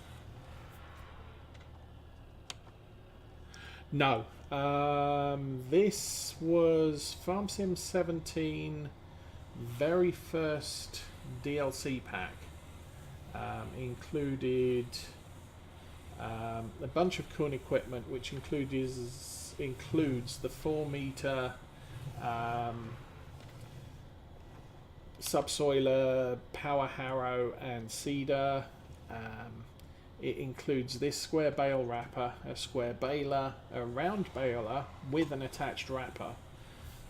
No. This was Farm Sim 17 very first DLC pack. Included a bunch of Kuhn equipment, which includes the 4-meter subsoiler, power harrow and seeder. It includes this square bale wrapper, a square baler, a round baler with an attached wrapper,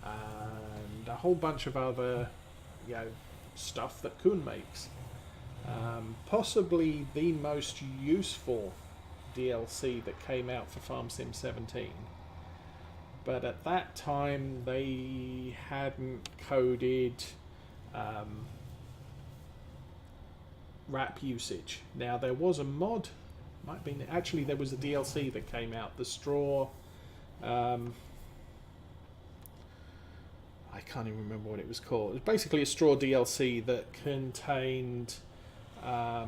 and a whole bunch of other stuff that Kuhn makes. Possibly the most useful DLC that came out for Farm Sim 17, but at that time they hadn't coded wrap usage. Now there was a mod, actually there was a DLC that came out, the straw, I can't even remember what it was called. It was basically a straw DLC that contained a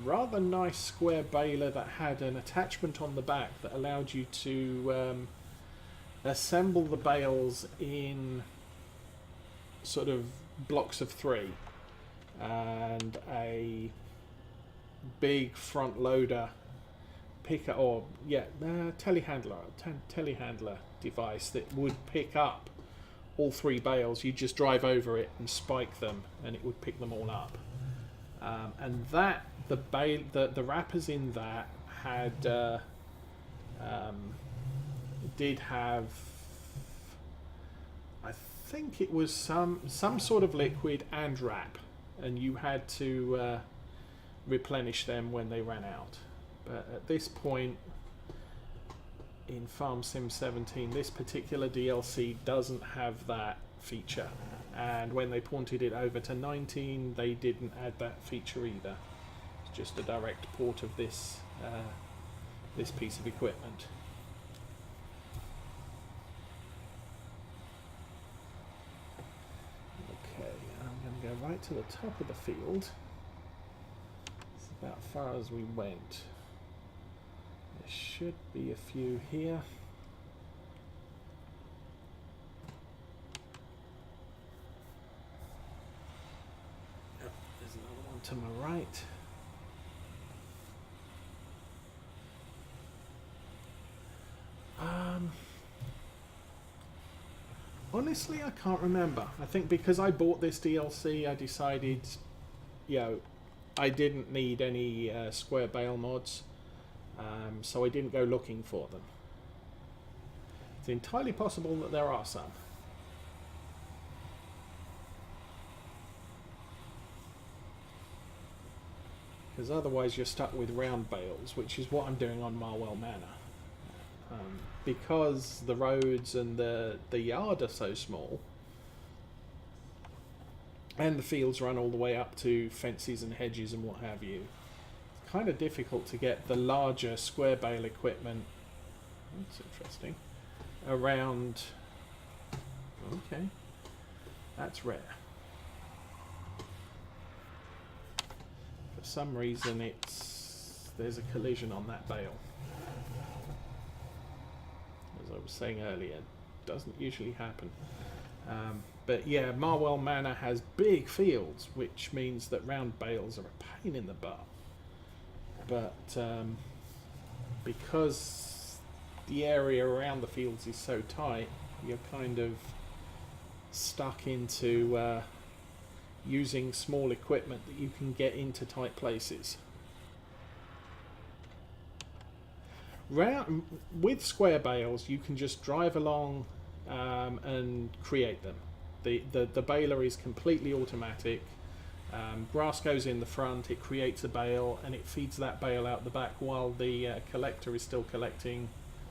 rather nice square baler that had an attachment on the back that allowed you to assemble the bales in sort of blocks of 3, and a big front loader picker telehandler device that would pick up all 3 bales, you just drive over it and spike them, and it would pick them all up. And that the wrappers in that had did have, I think it was some sort of liquid and wrap, and you had to replenish them when they ran out. But at this point in Farm Sim 17, this particular DLC doesn't have that feature, and when they ported it over to 19, they didn't add that feature either. It's just a direct port of this this piece of equipment. Okay, I'm going to go right to the top of the field. It's about as far as we went. There should be a few here. Yep, there's another one to my right. Honestly, I can't remember. I think because I bought this DLC, I decided, I didn't need any square bale mods, so I didn't go looking for them. It's entirely possible that there are some. Because otherwise you're stuck with round bales, which is what I'm doing on Marwell Manor. Because the roads and the yard are so small, and the fields run all the way up to fences and hedges and what have you, it's kind of difficult to get the larger square bale equipment, that's interesting, around. Okay, that's rare. For some reason there's a collision on that bale. As I was saying earlier, doesn't usually happen. But yeah, Marwell Manor has big fields, which means that round bales are a pain in the butt. But because the area around the fields is so tight, you're kind of stuck into using small equipment that you can get into tight places. With square bales, you can just drive along and create them. The baler is completely automatic. Grass goes in the front, it creates a bale, and it feeds that bale out the back while the collector is still collecting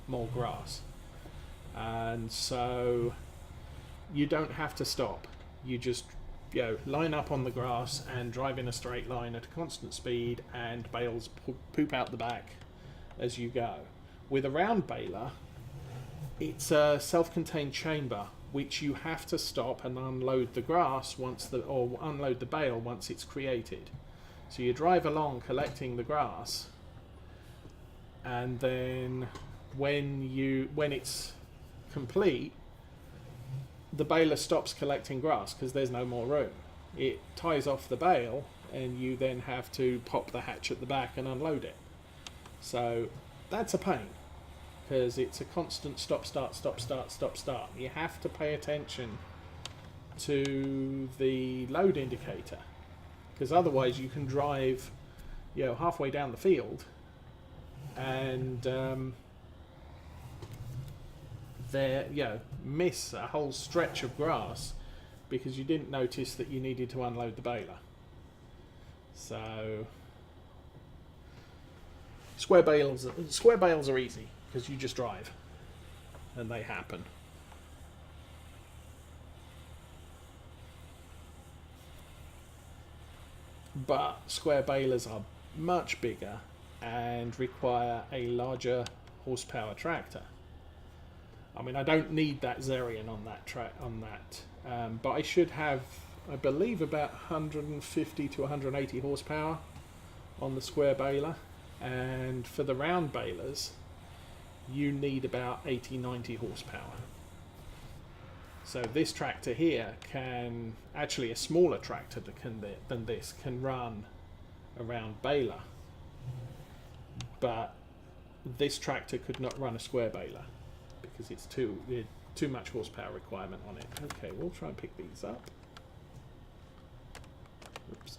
more grass. And so you don't have to stop. You just line up on the grass and drive in a straight line at a constant speed, and bales poop out the back as you go. With a round baler, it's a self-contained chamber which you have to stop and unload the grass or unload the bale once it's created. So you drive along collecting the grass, and then when it's complete, the baler stops collecting grass because there's no more room. It ties off the bale, and you then have to pop the hatch at the back and unload it. So that's a pain, because it's a constant stop, start, stop, start, stop, start. You have to pay attention to the load indicator, because otherwise you can drive halfway down the field and miss a whole stretch of grass because you didn't notice that you needed to unload the baler. So square bales are easy because you just drive and they happen. But square balers are much bigger and require a larger horsepower tractor. I mean, I don't need that Zerion on that, but I should have, I believe, about 150 to 180 horsepower on the square baler, and for the round balers you need about 80-90 horsepower. So this tractor here can, actually a smaller tractor than this can run a round baler, but this tractor could not run a square baler because too much horsepower requirement on it. Okay, we'll try and pick these up. Oops.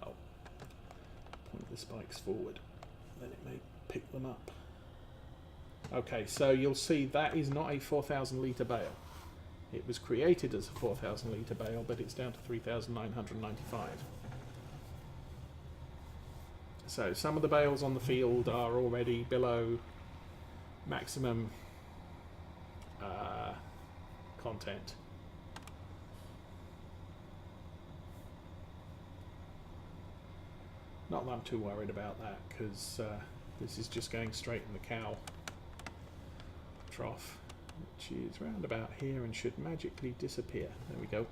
Oh, point the spikes forward, then it may pick them up. Okay, so you'll see that is not a 4,000 litre bale. It was created as a 4,000 litre bale, but it's down to 3,995. So some of the bales on the field are already below maximum content. Not that I'm too worried about that, because this is just going straight in the cow trough, which is round about here and should magically disappear. There we go.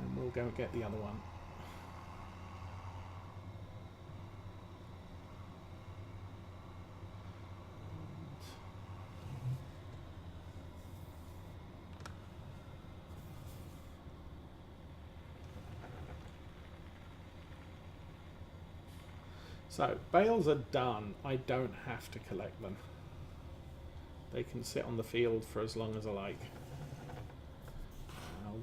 And we'll go and get the other one. So, bales are done. I don't have to collect them. They can sit on the field for as long as I like.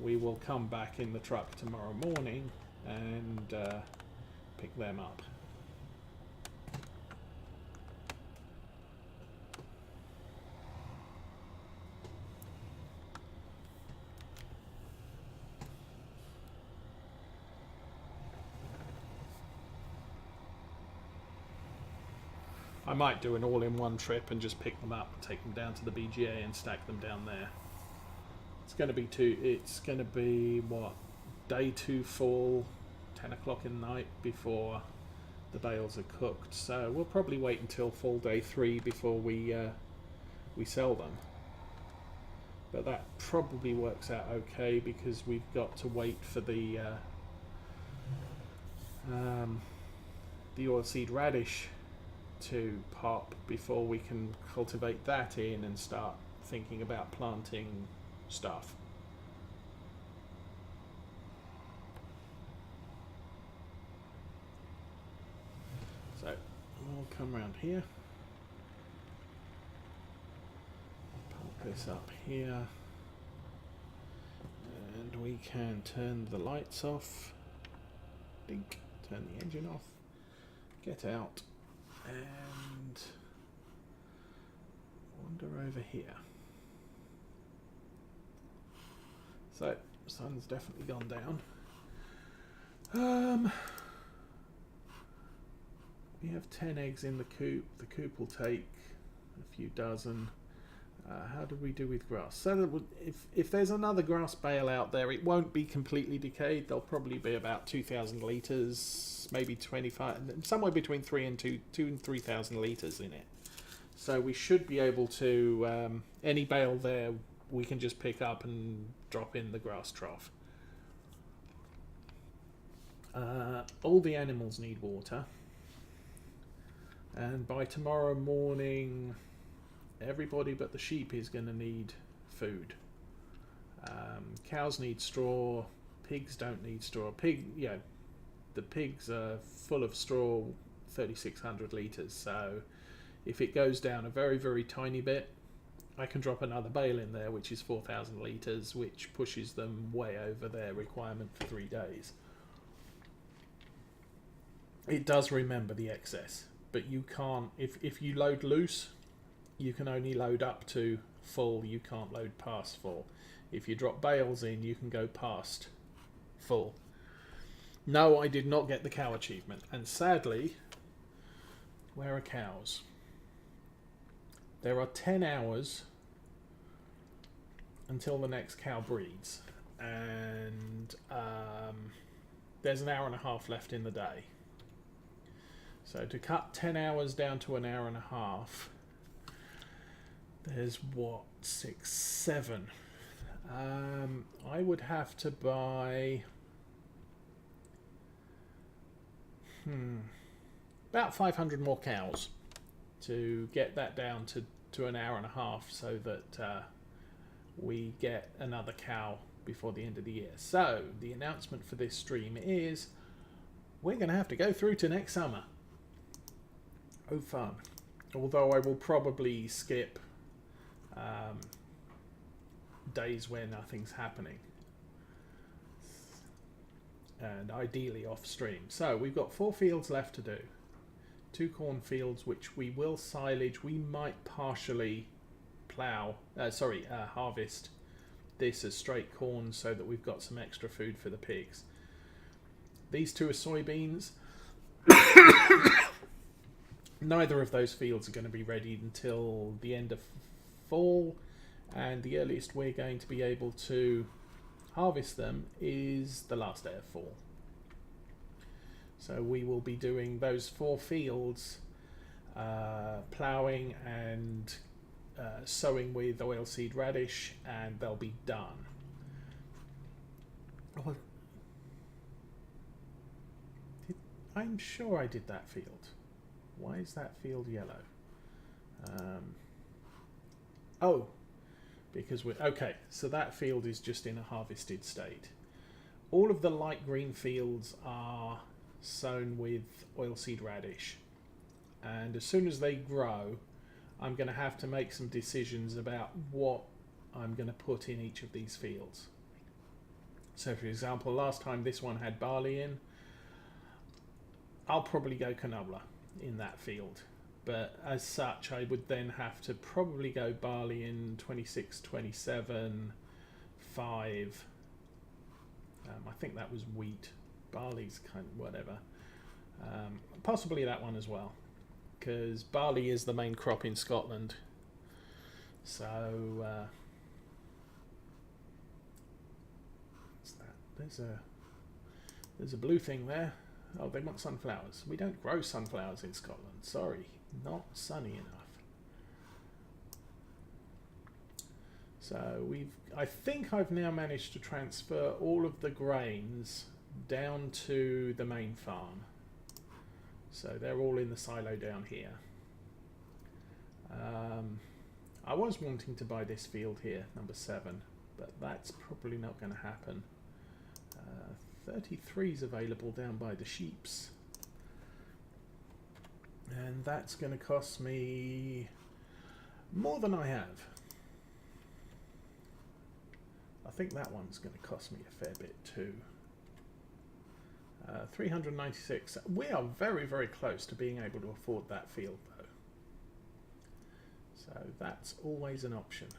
We will come back in the truck tomorrow morning and pick them up. I might do an all-in-one trip and just pick them up, take them down to the BGA and stack them down there. It's going to be what, day 2 fall, 10 o'clock in the night before the bales are cooked. So we'll probably wait until fall day 3 before we sell them. But that probably works out okay, because we've got to wait for the oilseed radish to pop before we can cultivate that in and start thinking about planting stuff. So we'll come around here, park this up here, and we can turn the lights off, dink, turn the engine off, get out and wander over here. So, sun's definitely gone down. We have 10 eggs in the coop. The coop will take a few dozen. How do we do with grass? So if there's another grass bale out there, it won't be completely decayed. There'll probably be about 2,000 litres, maybe 25, somewhere between 2 and 3,000 litres in it. So we should be able to, any bale there, we can just pick up and drop in the grass trough. All the animals need water. And by tomorrow morning, everybody but the sheep is going to need food. Cows need straw. Pigs don't need straw. The pigs are full of straw, 3,600 litres. So if it goes down a very, very tiny bit, I can drop another bale in there, which is 4,000 litres, which pushes them way over their requirement for 3 days. It does remember the excess, but you can't, if you load loose, you can only load up to full, you can't load past full. If you drop bales in, you can go past full. No, I did not get the cow achievement, and sadly, where are cows? There are 10 hours until the next cow breeds, and there's an hour and a half left in the day. So to cut 10 hours down to an hour and a half, there's what, 6, 7. I would have to buy about 500 more cows to get that down to an hour and a half, so that we get another cow before the end of the year. So the announcement for this stream is we're going to have to go through to next summer. Oh, fun. Although I will probably skip days where nothing's happening. And ideally off stream. So we've got 4 fields left to do. 2 cornfields which we will silage. We might partially harvest this as straight corn so that we've got some extra food for the pigs. These 2 are soybeans. Neither of those fields are going to be ready until the end of fall, and the earliest we're going to be able to harvest them is the last day of fall. So we will be doing those 4 fields, ploughing and sowing with oilseed radish, and they'll be done. Oh, I'm sure I did that field. Why is that field yellow? Because we're okay. So that field is just in a harvested state. All of the light green fields are sown with oilseed radish, and as soon as they grow, I'm going to have to make some decisions about what I'm going to put in each of these fields. So, for example, last time this one had barley in. I'll probably go canola in that field, but as such I would then have to probably go barley in 26, 27, 5. I think that was wheat. Barley's kind of whatever. Possibly that one as well, because barley is the main crop in Scotland. So what's that? There's a blue thing there. Oh, they want sunflowers. We don't grow sunflowers in Scotland. Sorry, not sunny enough. So I think I've now managed to transfer all of the grains down to the main farm. So they're all in the silo down here. I was wanting to buy this field here, number 7, but that's probably not going to happen. 33 is available down by the sheeps, and that's going to cost me more than I have. I think that one's going to cost me a fair bit too. 396. We are very, very close to being able to afford that field though, so that's always an option.